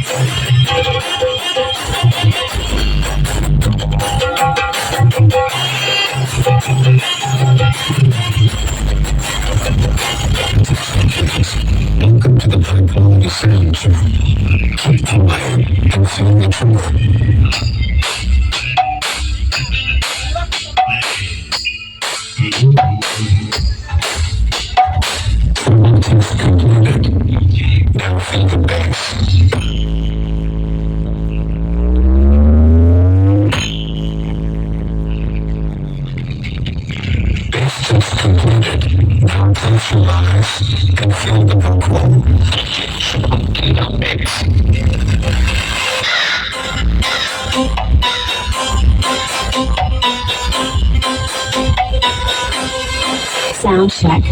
Welcome to the high quality sounds of Keep Alive and Feel the Truth. Formalities concluded. Now feel the bass. Bass just concluded. Now close your eyes and feel the vocal. In the mix. Sound check.